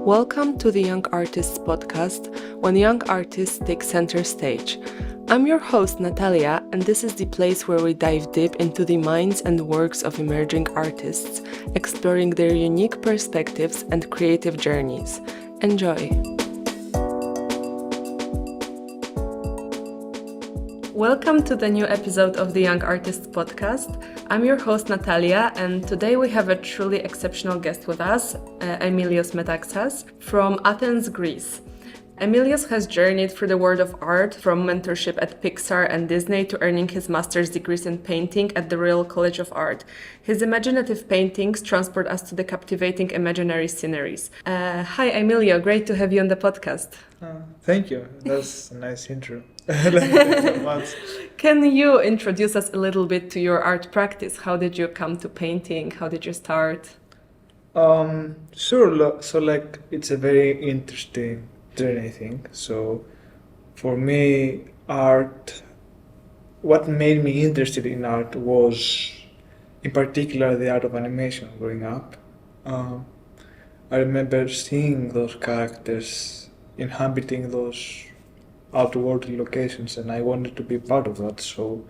Welcome to the Young Artists podcast, when young artists take center stage. I'm your host, Natalia, and this is the place where we dive deep into the minds and works of emerging artists, exploring their unique perspectives and creative journeys. Enjoy! Welcome to the new episode of the Young Artists podcast. I'm your host, Natalia, and today we have a truly exceptional guest with us, Aimilios Metaxas from Athens, Greece. Aimilios has journeyed through the world of art, from mentorship at Pixar and Disney to earning his master's degrees in painting at the Royal College of Art. His imaginative paintings transport us to the captivating imaginary sceneries. Hi, Aimilio, great to have you on the podcast. Thank you. That's a nice intro. Thank you so much. Can you introduce us a little bit to your art practice? How did you come to painting? How did you start? Sure. So, it's a very interesting journey, I think. So, for me, what made me interested in art was, in particular, the art of animation growing up. I remember seeing those characters inhabiting those outward locations, and I wanted to be part of that. So,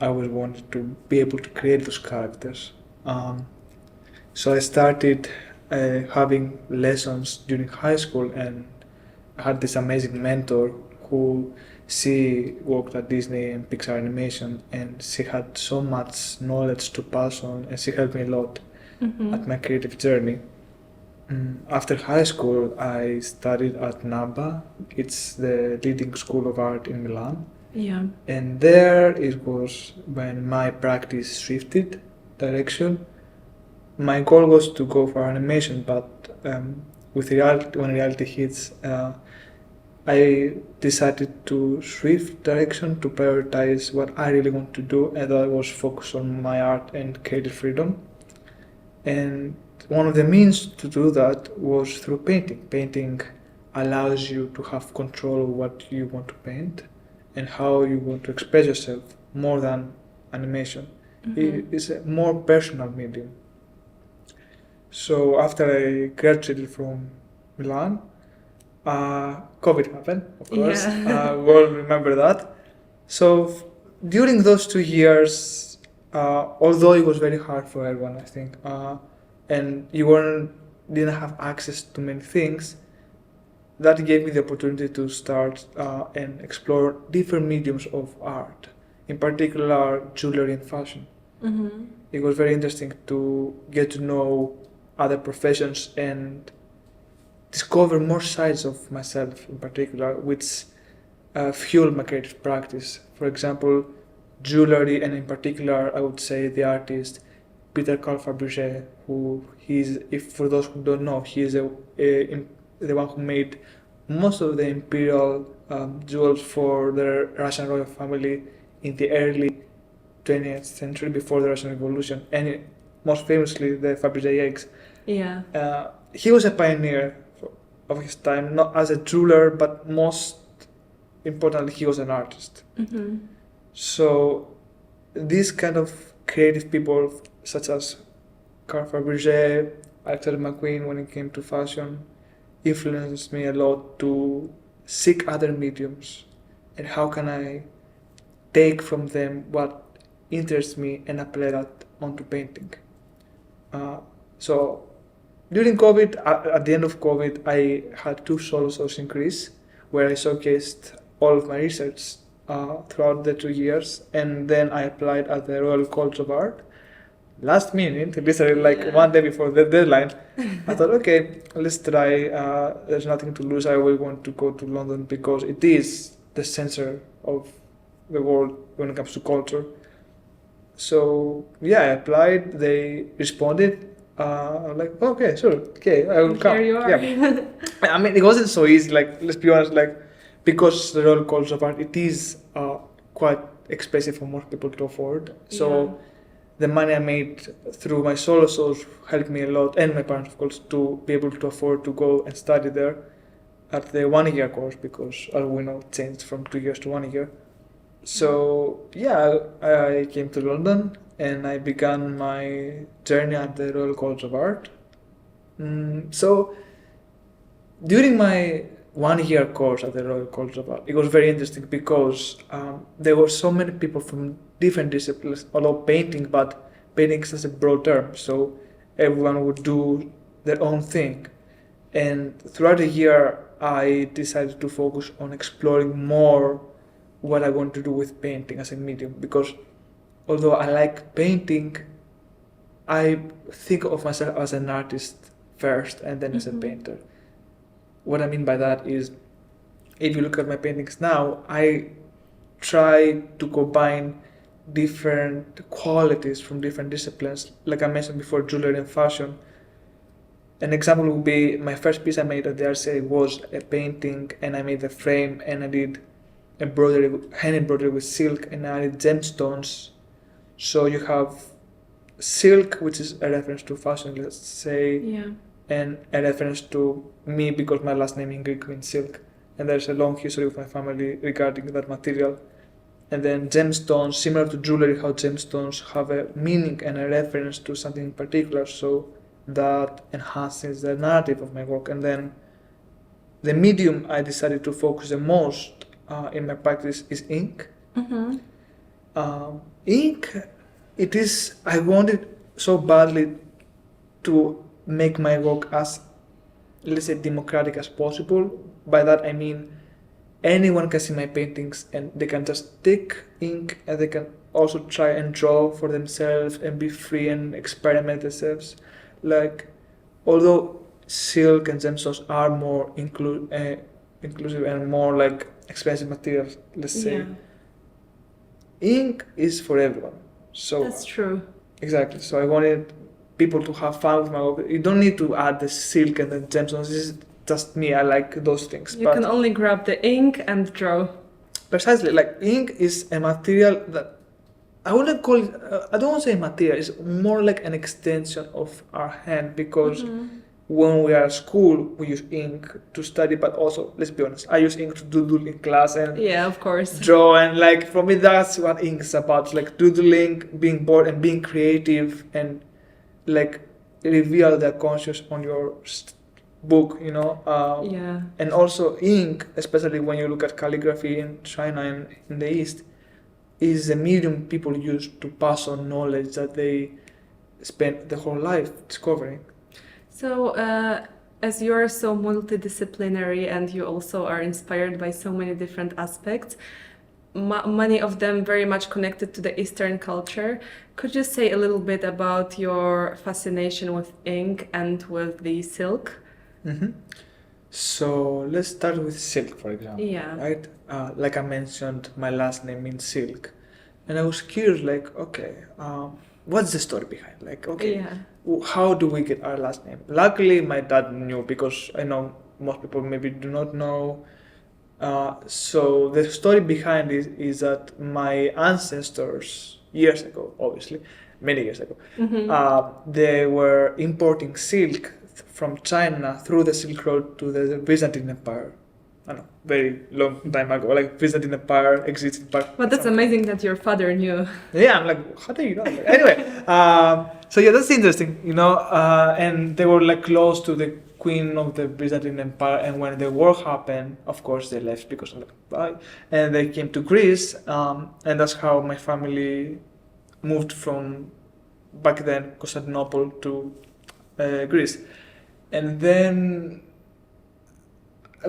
I always wanted to be able to create those characters. So I started having lessons during high school, and I had this amazing mentor she worked at Disney and Pixar Animation, and she had so much knowledge to pass on, and she helped me a lot at my creative journey. After high school, I studied at NABA. It's the leading school of art in Milan. Yeah. And there it was when my practice shifted direction. My goal was to go for animation, but when reality hits, I decided to shift direction to prioritize what I really want to do, and I was focused on my art and creative freedom. And one of the means to do that was through painting. Painting allows you to have control of what you want to paint and how you want to express yourself more than animation. It's a more personal medium. So after I graduated from Milan, COVID happened, of course. Yeah. We all remember that. So during those 2 years, although it was very hard for everyone, I think, and didn't have access to many things, that gave me the opportunity to start and explore different mediums of art, in particular jewelry and fashion. It was very interesting to get to know other professions and discover more sides of myself in particular, which fueled my creative practice. For example, jewelry, and in particular, I would say the artist Peter Fabergé, if for those who don't know, he is the one who made most of the imperial jewels for the Russian royal family in the early 20th century, before the Russian Revolution, and most famously the Fabergé eggs. Yeah. He was a pioneer of his time, not as a jeweler, but most importantly, he was an artist. So these kind of creative people, such as Carl Fabergé, Alexander McQueen, when it came to fashion, influenced me a lot to seek other mediums and how can I take from them what interests me and apply that onto painting. So during COVID, at the end of COVID, I had 2 solo shows in Greece where I showcased all of my research throughout the 2 years, and then I applied at the Royal College of Art. Last minute, literally one day before the deadline, I thought, okay, let's try. There's nothing to lose. I will want to go to London because it is the center of the world when it comes to culture. So yeah, I applied. They responded. I'm like, okay, sure, okay, I will come. Here you are. Yeah. I mean, it wasn't so easy. Let's be honest. Because the Royal College of Art, it is quite expensive for most people to afford. So the money I made through my solo shows helped me a lot, and my parents, of course, to be able to afford to go and study there at the 1-year course, because as we know, it changed from 2 years to 1 year. So yeah, I came to London and I began my journey at the Royal College of Art. So During my 1 year course at the Royal College of Art, it was very interesting because there were so many people from different disciplines, although painting is such a broad term, so everyone would do their own thing. And throughout the year, I decided to focus on exploring more what I want to do with painting as a medium, because although I like painting, I think of myself as an artist first and then as a painter. What I mean by that is, if you look at my paintings now, I try to combine different qualities from different disciplines. Like I mentioned before, jewelry and fashion. An example would be my first piece I made at the RCA was a painting, and I made the frame, and I did hand embroidery with silk, and I did gemstones. So you have silk, which is a reference to fashion, let's say, Yeah. and a reference to me because my last name in Greek means silk, and there's a long history with my family regarding that material. And then gemstones, similar to jewelry, how gemstones have a meaning and a reference to something in particular, so that enhances the narrative of my work. And then the medium I decided to focus the most in my practice is ink. Ink, I wanted so badly to make my work as, let's say, democratic as possible. By that I mean anyone can see my paintings and they can just take ink and they can also try and draw for themselves and be free and experiment themselves. Like, although silk and gemstones are more inclusive and more like expensive materials, let's say, ink is for everyone. So That's true. exactly. So I wanted people to have fun with my work. You don't need to add the silk and the gemstones. This is just me. I like those things. You can only grab the ink and draw. Precisely, like ink is a material that I wouldn't call it. I don't want to say material. It's more like an extension of our hand, because when we are at school, we use ink to study. But also, let's be honest, I use ink to doodle in class and Yeah, of course. draw. And like for me, that's what ink is about. Like doodling, being bored, and being creative, and like reveal their conscious on your book, you know. Yeah. And also ink, especially when you look at calligraphy in China and in the East, is a medium people use to pass on knowledge that they spent the whole life discovering. So, as you're so multidisciplinary and you also are inspired by so many different aspects, many of them very much connected to the Eastern culture, could you say a little bit about your fascination with ink and with the silk? So let's start with silk, for example. Yeah. Right? Like I mentioned, my last name means silk, and I was curious, like, okay, what's the story behind? Like, okay, how do we get our last name? Luckily, my dad knew, because I know most people maybe do not know. So the story behind it is that my ancestors, years ago, obviously, many years ago, they were importing silk from China through the Silk Road to the Byzantine Empire. I know, very long time ago. Like Byzantine Empire exists in part. But that's amazing that your father knew. Yeah, I'm like, how do you know? Anyway, so yeah, that's interesting, you know. And they were like close to the queen of the Byzantine Empire. And when the war happened, of course, they left because of like, and they came to Greece. And that's how my family moved from back then Constantinople to Greece. And then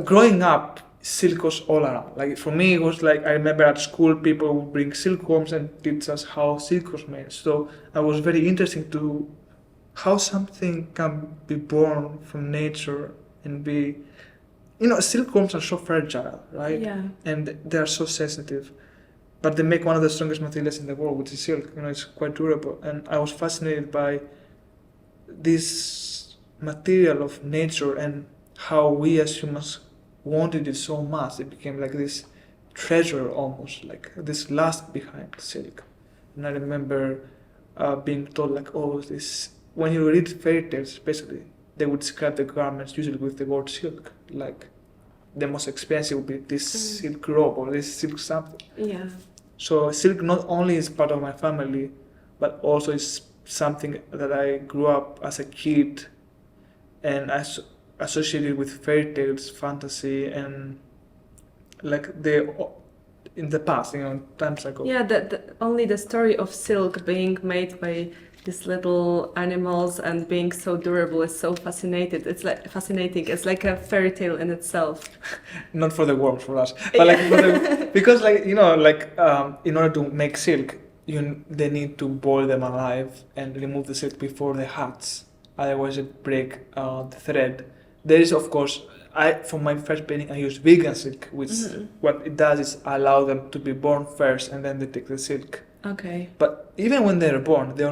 growing up, silk was all around. Like for me, it was like, I remember at school people would bring silkworms and teach us how silk was made. So I was very interested to how something can be born from nature and be, you know, silkworms are so fragile, right? Yeah. And they are so sensitive. But they make one of the strongest materials in the world, which is silk. You know, it's quite durable. And I was fascinated by this material of nature and how we as humans wanted it so much. It became like this treasure, almost like this lust behind silk. And I remember being told like, oh, this, when you read fairy tales especially, they would describe the garments usually with the word silk. Like the most expensive would be this silk robe or this silk something. Yeah. So silk not only is part of my family, but also is something that I grew up as a kid, and associated with fairy tales, fantasy, and like they in the past, times ago. Yeah, only the story of silk being made by these little animals and being so durable is so fascinating. It's like fascinating. It's like a fairy tale in itself. Not for the worms, for us, but like because in order to make silk, they need to boil them alive and remove the silk before they hatch. Otherwise, it break the thread. There is, of course, for my first painting, I used vegan silk, which what it does is allow them to be born first, and then they take the silk. Okay. But even when they're born, they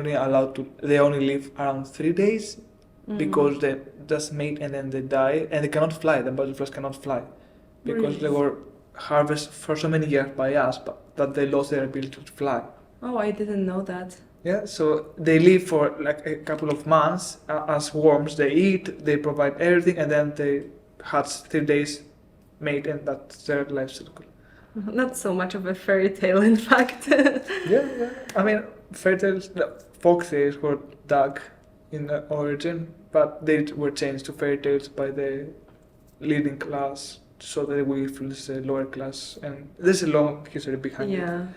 only live around 3 days, because they just mate and then they die, and they cannot fly. The butterflies cannot fly because they were harvested for so many years by us, but that they lost their ability to fly. Oh, I didn't know that. Yeah, so they live for like a couple of months as worms. They eat, they provide everything, and then they hatch 3 days, mate, and that's their life cycle. Not so much of a fairy tale, in fact. Yeah. I mean, fairy tales, folk tales were dug in the origin, but they were changed to fairy tales by the leading class, so that we influence the lower class, and there's a long history behind it. Yeah.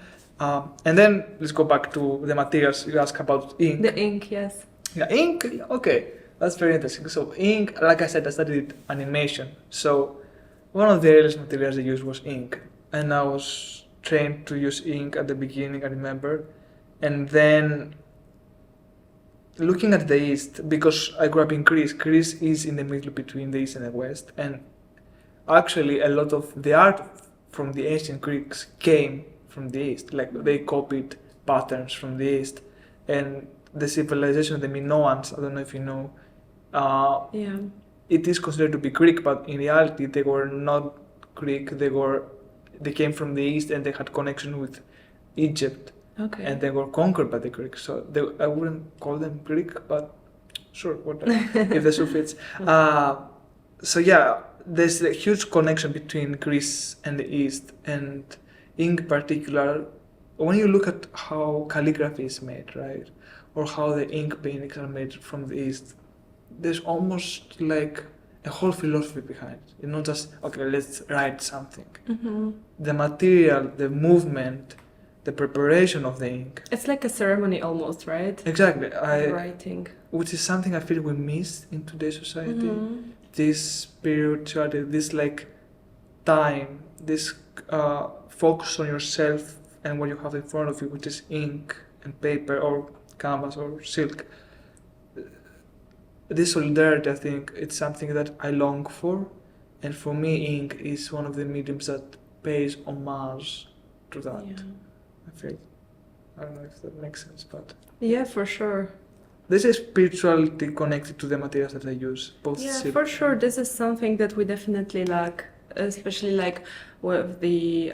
And then let's go back to the materials. You asked about ink. The ink, yes. Yeah, ink. Okay, that's very interesting. So ink, like I said, I studied animation. So one of the earliest materials I used was ink, and I was trained to use ink at the beginning, I remember. And then looking at the East, because I grew up in Greece. Greece is in the middle between the East and the West, and actually a lot of the art from the ancient Greeks came from the East. Like they copied patterns from the East, and the civilization of the Minoans, I don't know if you know, it is considered to be Greek, but in reality they were not Greek. They came from the East, and they had connection with Egypt. Okay. And they were conquered by the Greeks. So I wouldn't call them Greek, but sure, whatever, if the shoe fits. So yeah, there's a huge connection between Greece and the East, and ink in particular. When you look at how calligraphy is made, right, or how the ink paintings are made from the East, there's almost like a whole philosophy behind it. It's not just, okay, let's write something. Mm-hmm. The material, the movement, the preparation of the ink. It's like a ceremony almost, right? Exactly. Writing. Which is something I feel we miss in today's society. Mm-hmm. This spirituality, this like time, this focus on yourself and what you have in front of you, which is ink and paper or canvas or silk. This solidarity, I think, it's something that I long for, and for me, ink is one of the mediums that pays homage to that. Yeah. I feel. I don't know if that makes sense, but Yeah, for sure. there's a spirituality connected to the materials that I use, both Yeah, silk for sure. and- This is something that we definitely lack, especially like with the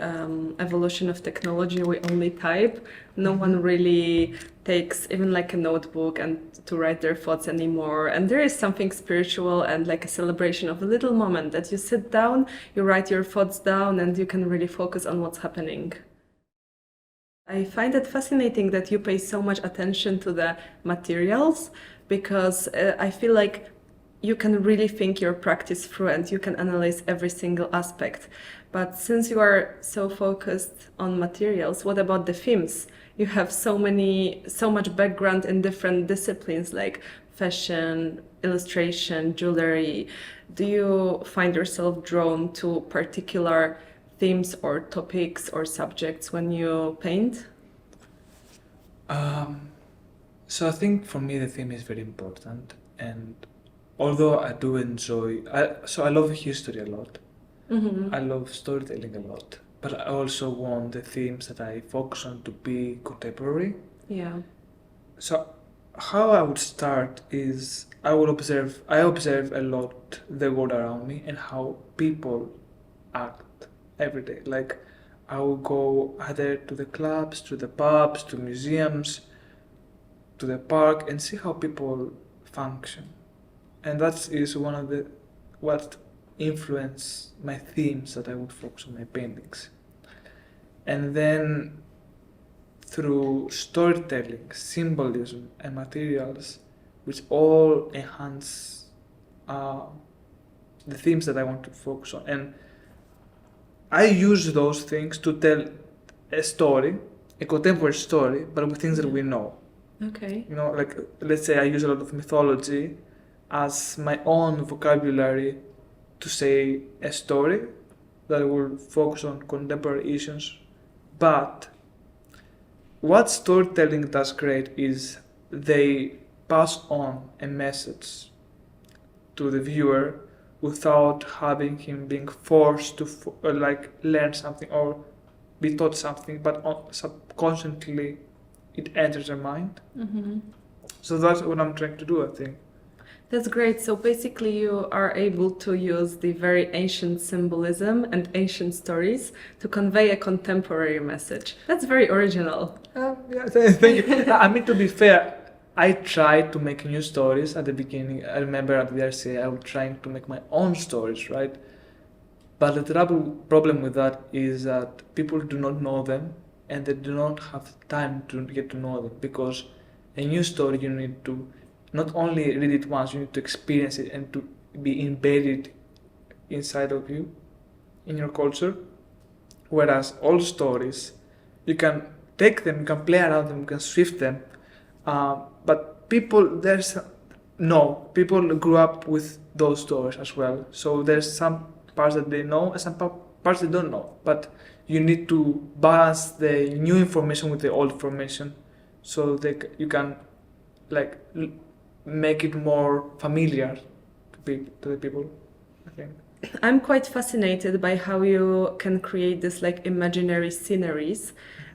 evolution of technology. We only type. No one really takes even like a notebook and to write their thoughts anymore. And there is something spiritual and like a celebration of a little moment that you sit down, you write your thoughts down, and you can really focus on what's happening. I find it fascinating that you pay so much attention to the materials, because I feel like you can really think your practice through and you can analyze every single aspect. But since you are so focused on materials, what about the themes? You have so much background in different disciplines like fashion, illustration, jewelry. Do you find yourself drawn to particular themes or topics or subjects when you paint? So I think for me the theme is very important, and although I do I love history a lot. Mm-hmm. I love storytelling a lot, but I also want the themes that I focus on to be contemporary. Yeah. So how I would start is I observe a lot the world around me and how people act every day. Like I will go either to the clubs, to the pubs, to museums, to the park, and see how people function. And that is one of the what influence my themes that I would focus on my paintings. And then through storytelling, symbolism, and materials, which all enhance the themes that I want to focus on. And I use those things to tell a story, a contemporary story, but with things that we know. Okay. You know, like let's say I use a lot of mythology as my own vocabulary to say a story that will focus on contemporary issues. But what storytelling does great is they pass on a message to the viewer without having him being forced to like learn something or be taught something, but subconsciously it enters their mind. Mm-hmm. So that's what I'm trying to do, I think. That's great. So basically, you are able to use the very ancient symbolism and ancient stories to convey a contemporary message. That's very original. Yeah, thank you. I mean, to be fair, I tried to make new stories at the beginning. I remember at the RCA, I was trying to make my own stories, right? But the problem with that is that people do not know them and they do not have time to get to know them, because a new story you need to not only read it once, you need to experience it and to be embedded inside of you, in your culture. Whereas old stories, you can take them, you can play around them, you can shift them. But people grew up with those stories as well. So there's some parts that they know and some parts they don't know. But you need to balance the new information with the old information, so you can like make it more familiar to the people, I think. I'm quite fascinated by how you can create this like imaginary sceneries,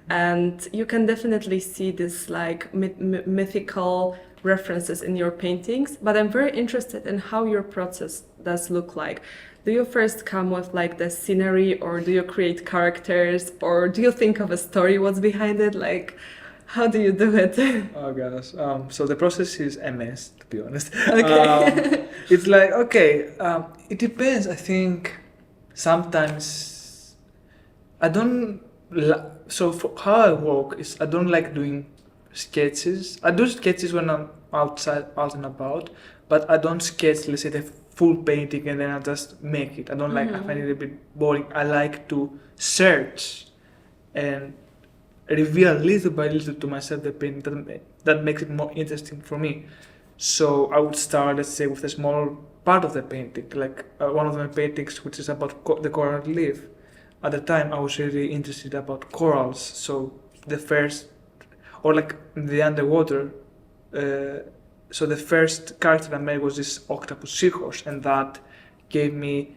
and you can definitely see this like mythical references in your paintings, but I'm very interested in how your process does look like. Do you first come with like the scenery, or do you create characters, or do you think of a story what's behind it? Like, how do you do it? Oh gosh. So the process is a mess, to be honest. Okay. It's like, okay, it depends. I think sometimes I don't. So for how I work is I don't like doing sketches. I do sketches when I'm out and about, but I don't sketch, let's say, the full painting and then I just make it. I don't like. I find it a bit boring. I like to search and reveal little by little to myself the painting that makes it more interesting for me. So I would start, let's say, with a small part of the painting, like one of my paintings, which is about the coral leaf. At the time, I was really interested about corals. So the first, or like the underwater. So the first character I made was this octopus seahorse, and that gave me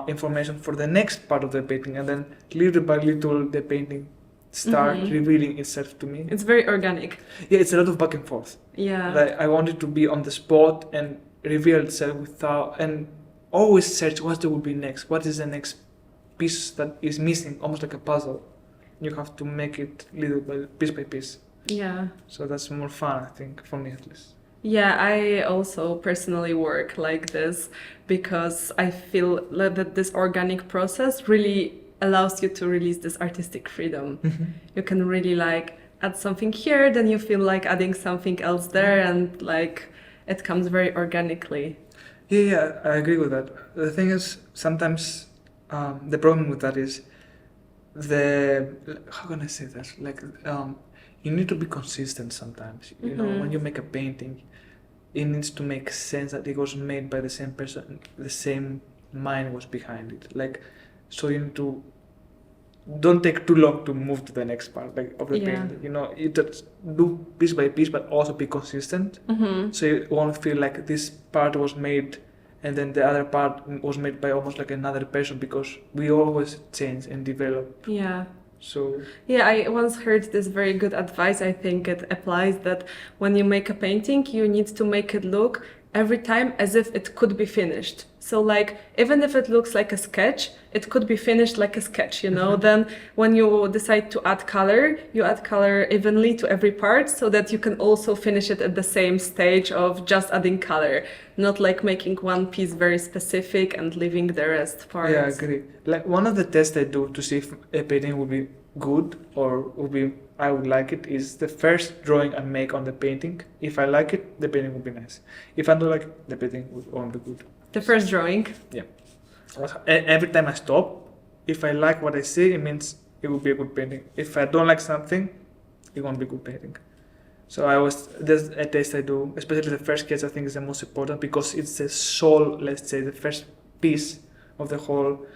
information for the next part of the painting, and then little by little the painting start revealing itself to me. It's very organic. Yeah, it's a lot of back and forth. Yeah. Like, I wanted to be on the spot and reveal itself without, and always search what there will be next. What is the next piece that is missing, almost like a puzzle. You have to make it piece by piece. Yeah. So that's more fun, I think, for me at least. Yeah, I also personally work like this because I feel that this organic process really allows you to release this artistic freedom. You can really like add something here, then you feel like adding something else there, and like it comes very organically. Yeah, I agree with that. The thing is, sometimes the problem with that is how can I say that? Like, you need to be consistent sometimes. You know, when you make a painting, it needs to make sense that it was made by the same person, the same mind was behind it. Like, so you need to don't take too long to move to the next part of the painting. You know, you just do piece by piece, but also be consistent. So you won't feel like this part was made and then the other part was made by almost like another person, because we always change and develop. Yeah. So yeah, I once heard this very good advice. I think it applies that when you make a painting, you need to make it look every time as if it could be finished. So like, even if it looks like a sketch, it could be finished like a sketch, you know? Then when you decide to add color, you add color evenly to every part so that you can also finish it at the same stage of just adding color, not like making one piece very specific and leaving the rest parts. yeah, I agree. Like, one of the tests I do to see if a painting will be good or I would like it is the first drawing I make on the painting. If I like it, the painting will be nice. If I don't like it, the painting won't be good. The first drawing. Yeah. Every time I stop, if I like what I see, it means it will be a good painting. If I don't like something, it won't be a good painting. So there's a test I do, especially the first sketch I think is the most important because it's the soul, let's say, the first piece of the whole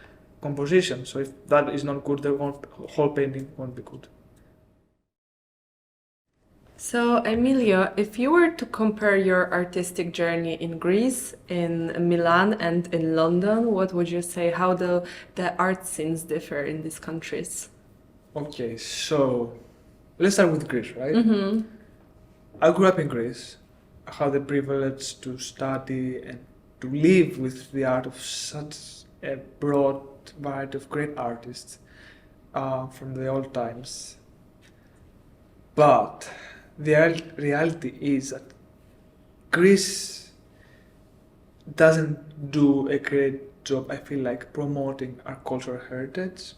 composition. So if that is not good, the whole painting won't be good. So, Emilio, if you were to compare your artistic journey in Greece, in Milan, and in London, what would you say? How the art scenes differ in these countries? Okay, so let's start with Greece, right? Mm-hmm. I grew up in Greece. I had the privilege to study and to live with the art of such a broad variety of great artists from the old times. But the reality is that Greece doesn't do a great job, I feel like, promoting our cultural heritage.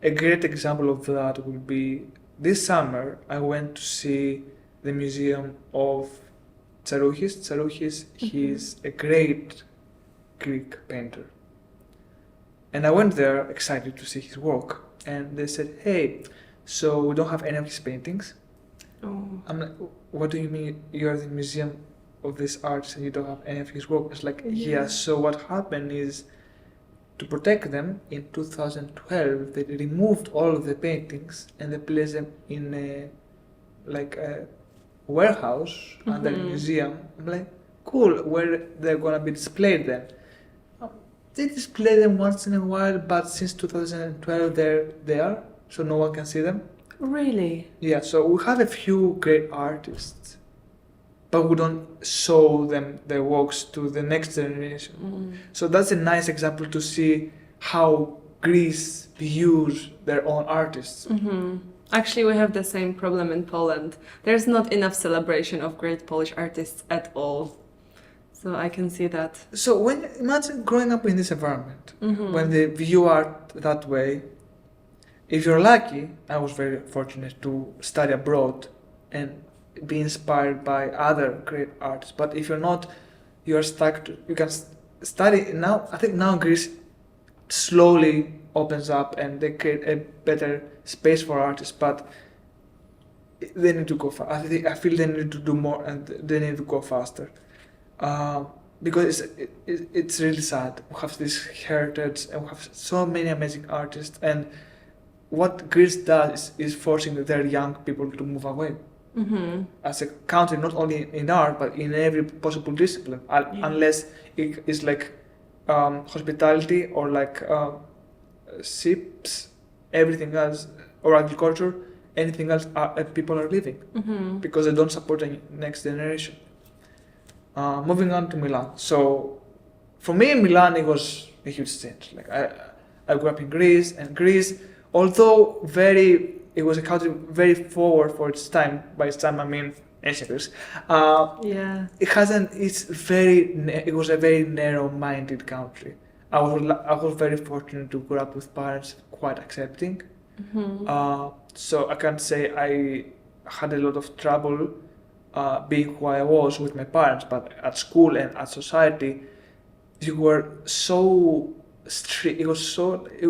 A great example of that would be this summer I went to see the museum of Tsarouchis. Tsarouchis, he is a great Greek painter. And I went there excited to see his work. And they said, hey, so we don't have any of his paintings? Oh. I'm like, what do you mean you're the museum of this artist and you don't have any of his work? It's like, yeah, so what happened is to protect them in 2012, they removed all of the paintings and they placed them in a warehouse under a museum. I'm like, cool, where they're gonna be displayed then? They display them once in a while, but since 2012 they're there, so no one can see them. Really? Yeah, so we have a few great artists, but we don't show them their works to the next generation. So that's a nice example to see how Greece views their own artists. Actually, we have the same problem in Poland. There's not enough celebration of great Polish artists at all. So I can see that. So imagine growing up in this environment, when they view art that way. If you're lucky, I was very fortunate to study abroad and be inspired by other great artists. But if you're not, you're stuck. You can study now. I think now Greece slowly opens up and they create a better space for artists. But they need to go fast. I feel they need to do more and they need to go faster. Because it's really sad. We have this heritage and we have so many amazing artists, and what Greece does is forcing their young people to move away. As a country, not only in art but in every possible discipline, unless it is like hospitality or like ships, everything else, or agriculture, anything else people are leaving because they don't support the next generation. Moving on to Milan. So for me in Milan it was a huge change. Like I grew up in Greece, and Greece, although it was a country very forward for its time. By its time I mean ancient Greece. It was a very narrow-minded country. I was very fortunate to grow up with parents quite accepting. So I can't say I had a lot of trouble being who I was with my parents, but at school and at society, you were so strict. You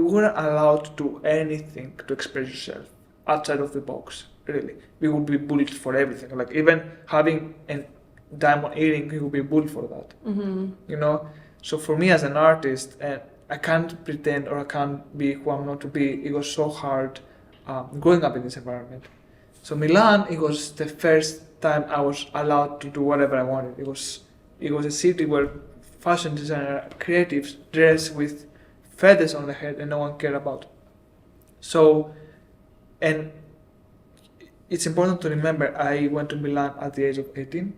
weren't allowed to do anything to express yourself outside of the box. Really, we would be bullied for everything. Like even having a diamond earring, you would be bullied for that. You know. So for me as an artist, and I can't pretend or I can't be who I'm not to be. It was so hard growing up in this environment. So Milan, it was the first time I was allowed to do whatever I wanted. It was a city where fashion designer creatives dress with feathers on their head and no one cared about. So, and it's important to remember I went to Milan at the age of 18,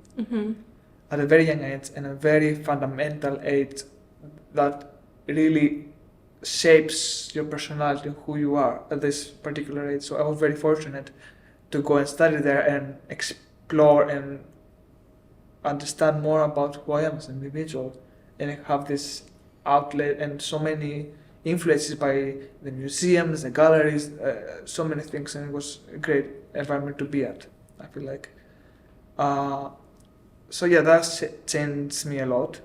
at a very young age and a very fundamental age that really shapes your personality and who you are at this particular age. So I was very fortunate to go and study there and explore and understand more about who I am as an individual, and have this outlet and so many influences by the museums, the galleries, so many things, and it was a great environment to be at, I feel like. So yeah, that changed me a lot.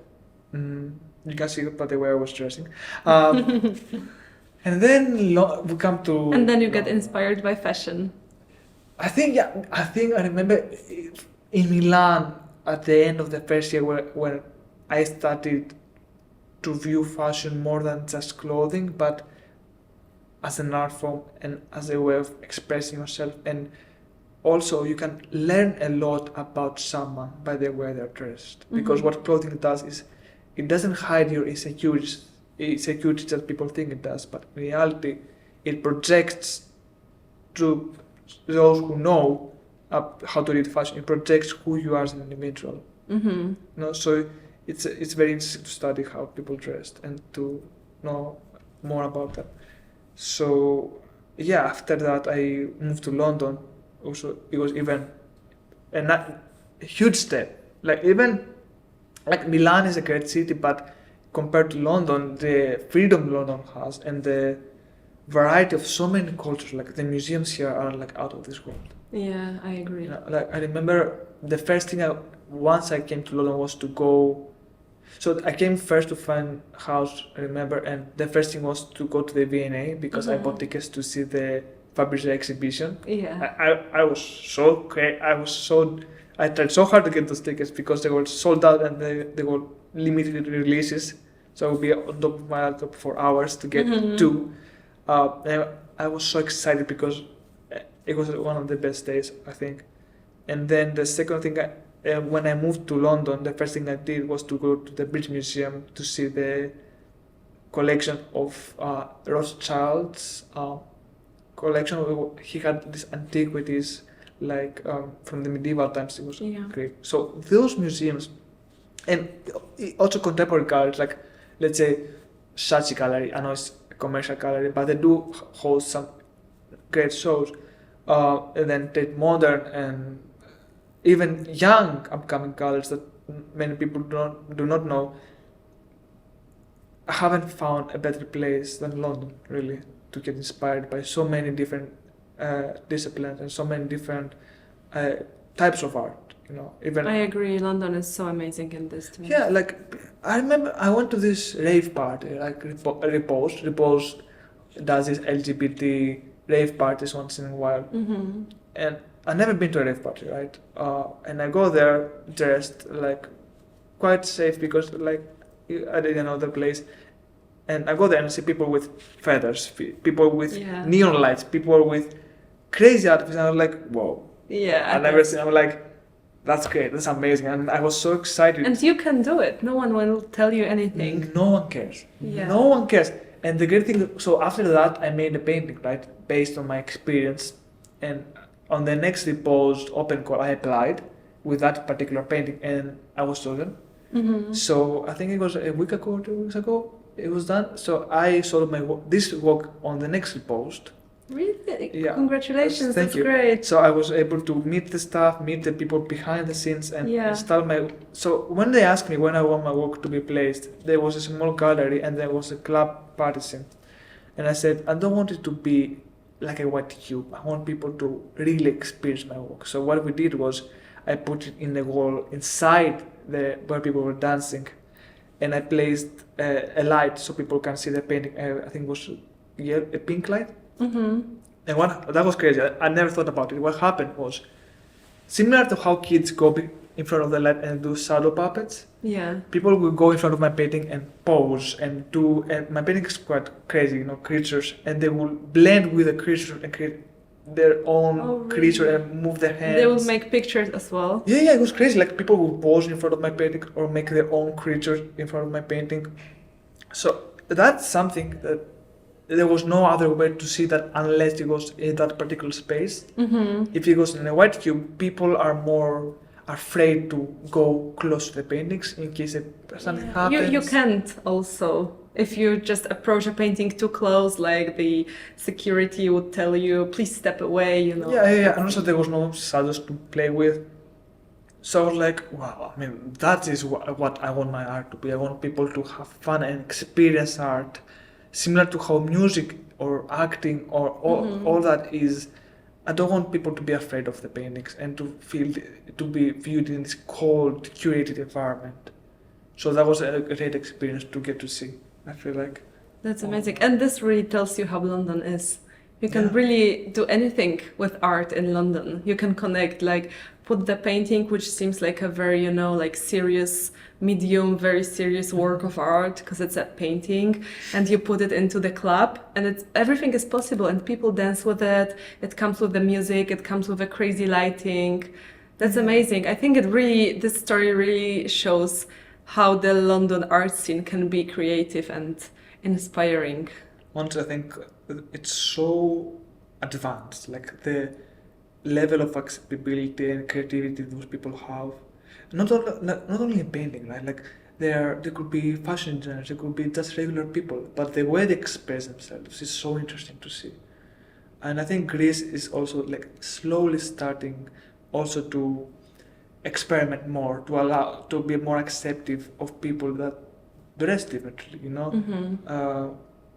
You can see by the way I was dressing. And then we come to. And then you get inspired by fashion. I think I remember in Milan at the end of the first year where I started to view fashion more than just clothing, but as an art form and as a way of expressing yourself. And also you can learn a lot about someone by the way they're dressed. Because what clothing does is it doesn't hide your insecurities that people think it does, but in reality it projects to those who know how to read fashion. It projects who you are as an individual. So it's very interesting to study how people dressed and to know more about them. So yeah, after that I moved to London. Also, it was even a huge step. Like Milan is a great city, but compared to London, the freedom London has and the variety of so many cultures, like the museums here are like out of this world. Yeah, I agree. Like I remember the first thing once I came to London was to go. So I came first to find a house, I remember, and the first thing was to go to the V&A because I bought tickets to see the Fabergé exhibition. Yeah. I was so great. I tried so hard to get those tickets because they were sold out and they were limited releases. So I would be on top of my laptop for hours to get two. And I was so excited because it was one of the best days, I think. And then the second thing, when I moved to London, the first thing I did was to go to the British Museum to see the collection of Rothschild's collection. He had these antiquities like from the medieval times. It was great. So those museums, and also contemporary galleries, like let's say Saatchi Gallery. I know it's a commercial gallery, but they do host some great shows. And then Tate Modern and even young upcoming galleries that many people do not know. I haven't found a better place than London, really, to get inspired by so many different disciplines and so many different types of art. Even I agree. London is so amazing in this too. Yeah, like I remember I went to this rave party, like Repost does this LGBT rave parties once in a while, and I've never been to a rave party, right? And I go there dressed like quite safe because like I didn't know the place. And I go there and see people with feathers, people with neon lights, people with crazy outfits. And I was like, whoa. Yeah. I've never seen. I'm like, that's great. That's amazing. And I was so excited. And you can do it. No one will tell you anything. No one cares. Yeah. No one cares. And the great thing, so after that, I made a painting, right? Based on my experience. And on the next Repost open call, I applied with that particular painting and I was chosen. So I think it was a week ago or 2 weeks ago. It was done. So I sold this work on the next Repost. Really? Yeah. Congratulations. Thank That's you. great. So I was able to meet the staff, meet the people behind the scenes, and start my. So when they asked me when I want my work to be placed, there was a small gallery and there was a club partition, and I said I don't want it to be like a white cube. I want people to really experience my work. So what we did was I put it in the wall inside where people were dancing. And I placed a light so people can see the painting. I think it was a pink light. And that was crazy. I never thought about it. What happened was similar to how kids go in front of the light and do shadow puppets. Yeah. People will go in front of my painting and pose and do. And my painting is quite crazy, creatures, and they will blend with the creature and create their own creature and move their hands. They will make pictures as well. Yeah, it was crazy. Like people will pose in front of my painting or make their own creature in front of my painting. So that's something that there was no other way to see that unless it was in that particular space. If it was in a white cube, people are more afraid to go close to the paintings in case something happens. You can't also. If you just approach a painting too close, like the security would tell you, please step away, Yeah. And also there was no shadows to play with. So I was like, wow, I mean, that is what I want my art to be. I want people to have fun and experience art. Similar to how music or acting or all that is. I don't want people to be afraid of the paintings and to be viewed in this cold, curated environment. So that was a great experience to get to see. I feel like. That's amazing. And this really tells you how London is. You can Yeah. really do anything with art in London. You can connect, like, put the painting, which seems like a very, like serious medium, very serious work of art, because it's a painting, and you put it into the club, and everything is possible, and people dance with it. It comes with the music, it comes with the crazy lighting. That's amazing. I think this story really shows how the London art scene can be creative and inspiring. Honestly, I think it's so advanced. Like the level of accessibility and creativity those people have. Not only in painting, right? Like there could be fashion designers, there could be just regular people, but the way they express themselves is so interesting to see. And I think Greece is also like slowly starting also to experiment more, to be more accepting of people that dress differently,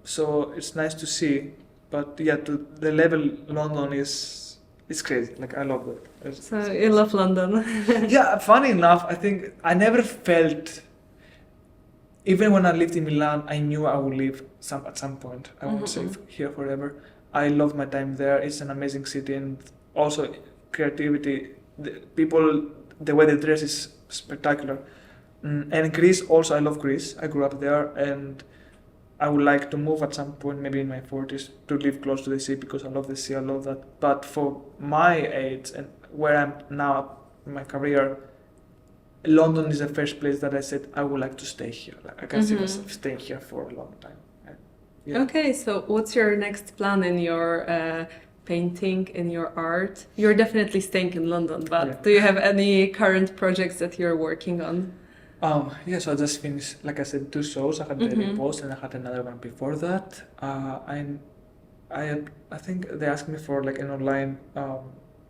so it's nice to see, but yeah, to the level London is crazy. Like I love that. So you love London. Yeah, funny enough, I think I never felt. Even when I lived in Milan, I knew I would live at some point. I won't stay here forever. I loved my time there. It's an amazing city, and also creativity. The way they dress is spectacular. And Greece also, I love Greece. I grew up there, and I would like to move at some point, maybe in my 40s, to live close to the sea because I love the sea, I love that. But for my age and where I'm now in my career, London is the first place that I said I would like to stay here. Like I can see myself staying here for a long time. Yeah. Okay, so what's your next plan in your painting, in your art? You're definitely staying in London, but do you have any current projects that you're working on? So I just finished, like I said, 2 shows. I had the Repost and I had another one before that. I think they asked me for like an online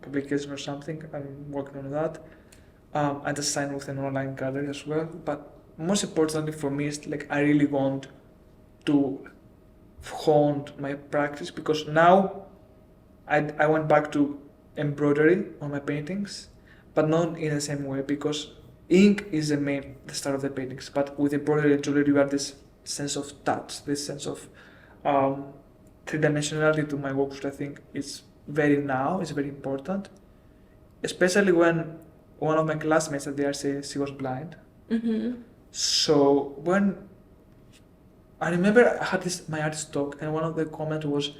publication or something. I'm working on that. I just signed with an online gallery as well. But most importantly for me is like I really want to hone my practice because now I went back to embroidery on my paintings, but not in the same way because ink is the start of the paintings, but with embroidery and jewelry you have this sense of touch, this sense of three-dimensionality to my work, which I think is very important, especially when one of my classmates at the RCA, she was blind. So when I remember I had my artist talk, and one of the comments was,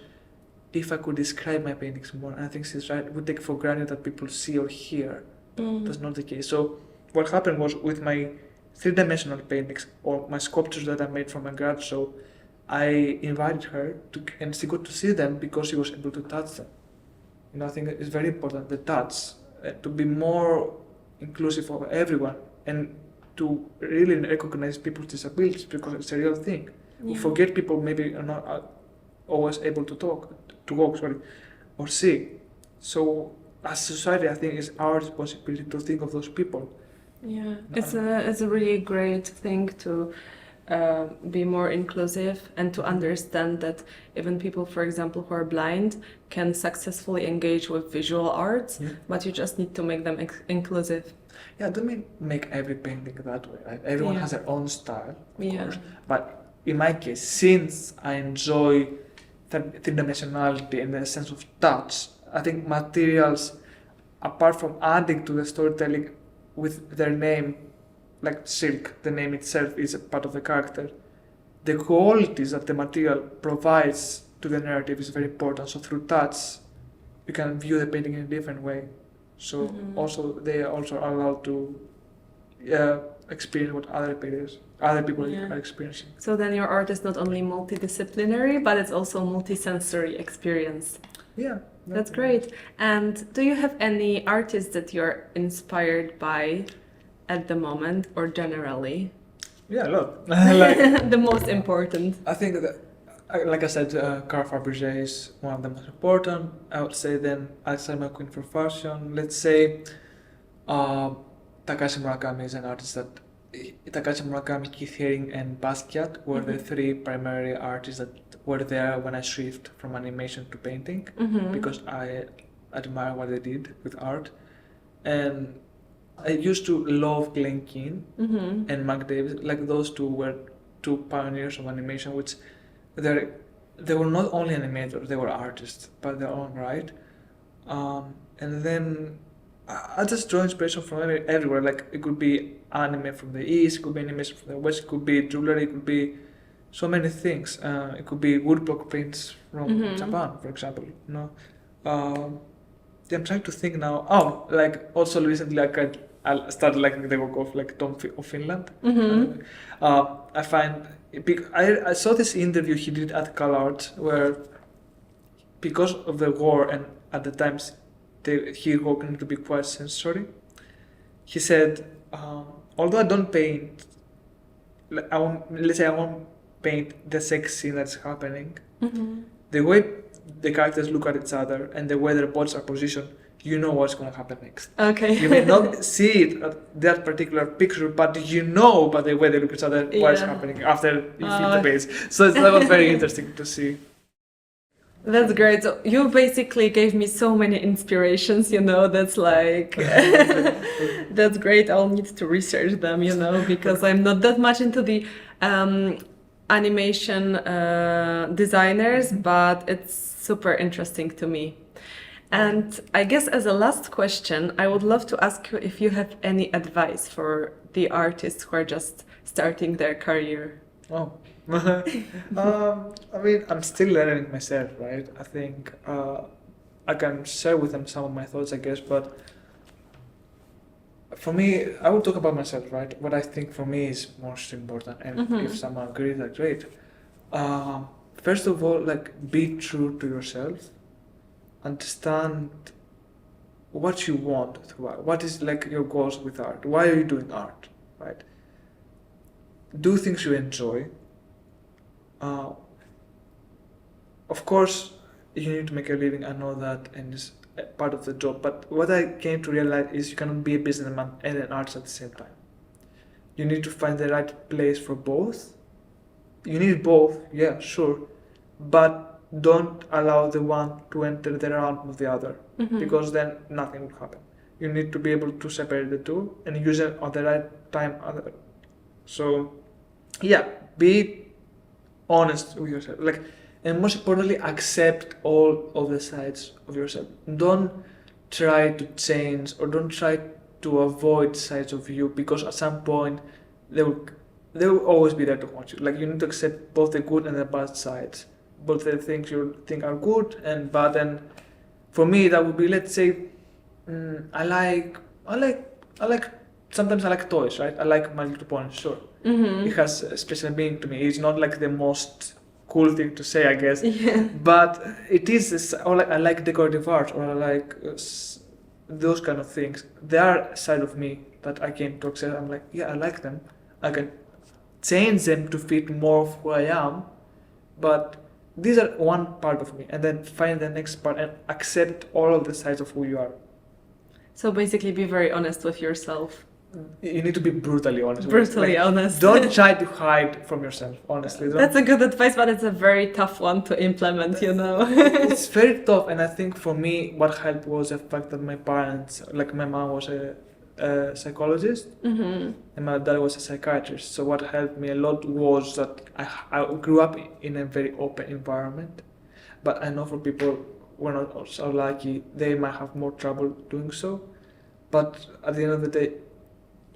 if I could describe my paintings more, and I think she's right, we take for granted that people see or hear. That's not the case. So what happened was with my three-dimensional paintings or my sculptures that I made from my grad show, I invited her and she got to see them because she was able to touch them. I think it's very important, the touch, to be more inclusive of everyone and to really recognize people's disabilities because it's a real thing. We forget people maybe are not always able to walk, or see. So as society, I think it's our responsibility to think of those people. Yeah, it's a really great thing to be more inclusive and to understand that even people, for example, who are blind can successfully engage with visual arts, but you just need to make them inclusive. Yeah, don't make every painting that way. Right? Everyone has their own style, of course. But in my case, since I enjoy three-dimensionality and the sense of touch, I think materials, apart from adding to the storytelling with their name, like silk, the name itself is a part of the character, the qualities that the material provides to the narrative is very important. So through touch, you can view the painting in a different way. So they also are allowed to experience what other people are experiencing. So then your art is not only multidisciplinary, but it's also multisensory experience. Yeah. That's great. And do you have any artists that you're inspired by at the moment or generally? Yeah, a lot. The most important. I think that, like I said, Carl Fabergé is one of the most important. I would say then Alexander McQueen for fashion. Let's say Takashi Murakami is an artist that Takashi Murakami, Keith Haring, and Basquiat were the 3 primary artists that were there when I shifted from animation to painting because I admire what they did with art. And I used to love Glenn Keane Mm-hmm. and Mark Davis. Like those two were two pioneers of animation, which they were not only animators, they were artists by their own right. And then I just draw inspiration from everywhere. Like it could be anime from the east, it could be animation from the west, it could be jewelry, it could be so many things. It could be woodblock prints from Mhm. Japan, for example. Yeah, I'm trying to think now. Oh, like also recently I started liking the work of like Tom of Finland. Mhm. I find I saw this interview he did at CalArts where because of the war and at the times he working to be quite sensory. He said, although I don't paint, like, let's say I won't paint the sex scene that's happening. Mhm. The way the characters look at each other and the way their bodies are positioned, you know what's going to happen next. Okay. You may not see it at that particular picture, but you know by the way they look at each other what's Yeah. happening after you feel the base. So that was very interesting to see. That's great. So you basically gave me so many inspirations, that's like that's great. I'll need to research them, because I'm not that much into the animation designers, but it's super interesting to me. And I guess as a last question, I would love to ask you if you have any advice for the artists who are just starting their career. Oh. I mean, I'm still learning myself, right? I think I can share with them some of my thoughts, I guess, but for me, I will talk about myself, right? What I think for me is most important, and Mhm. if someone agrees, that's great. First of all, like, be true to yourself. Understand what you want through art. What is like your goals with art? Why are you doing art, right? Do things you enjoy. Of course, you need to make a living. I know that, and it's part of the job. But what I came to realize is you cannot be a businessman and an artist at the same time. You need to find the right place for both. You need both, yeah, sure, but don't allow the one to enter the realm of the other, Mhm. because then nothing will happen. You need to be able to separate the two and use it at the right time. So, yeah, be honest with yourself, like, and most importantly, accept all of the sides of yourself. Don't try to change or don't try to avoid sides of you, because at some point they will always be there to haunt you. Like, you need to accept both the good and the bad sides, both the things you think are good and bad. And for me, that would be, let's say, I like sometimes I like toys, right? I like My Little Pony, sure. Mhm. It has a special meaning to me. It's not like the most cool thing to say, I guess. Yeah. But it is, or like, I like decorative art, or I like those kind of things. They are a side of me that I came to accept. I'm like, yeah, I like them. I can change them to fit more of who I am, but these are one part of me, and then find the next part and accept all of the sides of who you are. So basically, be very honest with yourself. You need to be brutally honest. Brutally honest. Don't try to hide from yourself, honestly. That's a good advice, but it's a very tough one to implement, It's very tough, and I think for me, what helped was the fact that my parents, like my mom was a psychologist, Mhm. and my dad was a psychiatrist. So what helped me a lot was that I grew up in a very open environment. But I know for people who are not so lucky, they might have more trouble doing so. But at the end of the day,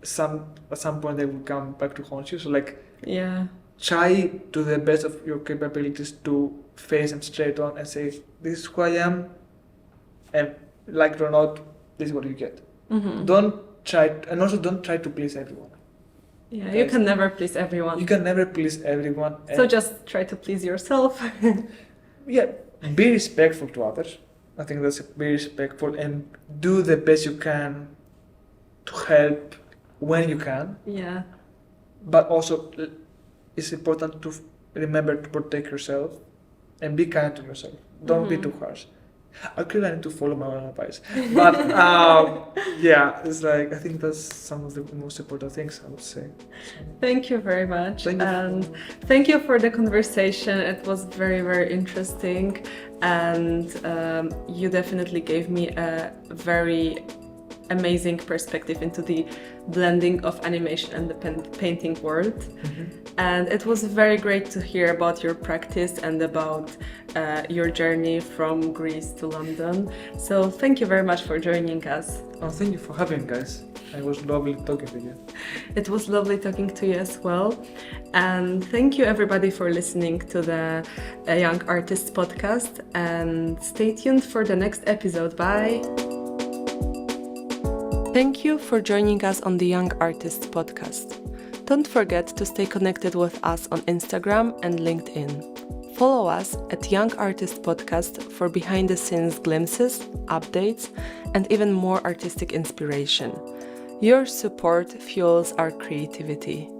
at some point they will come back to haunt you. So like, Yeah. try to the best of your capabilities to face them straight on and say, this is who I am, and like it or not, this is what you get. Mhm. Don't try to please everyone. Yeah, you can never please everyone. You can never please everyone. So just try to please yourself. Yeah, be respectful to others. I think that's be respectful and do the best you can to help when you can. Yeah. But also, it's important to remember to protect yourself and be kind to yourself. Don't be too harsh. Actually, I need to follow my own advice. But yeah, it's like, I think that's some of the most important things I would say. So, Thank you very much. Thank you. And thank you for the conversation. It was very, very interesting. And you definitely gave me a very amazing perspective into the blending of animation and the painting world. And it was very great to hear about your practice and about your journey from Greece to London. So thank you very much for joining us. Oh, thank you for having me, guys. It was lovely talking to you. It was lovely talking to you as well. And thank you everybody for listening to the Young Artists podcast, and stay tuned for the next episode. Bye! Thank you for joining us on the Young Artists podcast. Don't forget to stay connected with us on Instagram and LinkedIn. Follow us at Young Artist Podcast for behind-the-scenes glimpses, updates, and even more artistic inspiration. Your support fuels our creativity.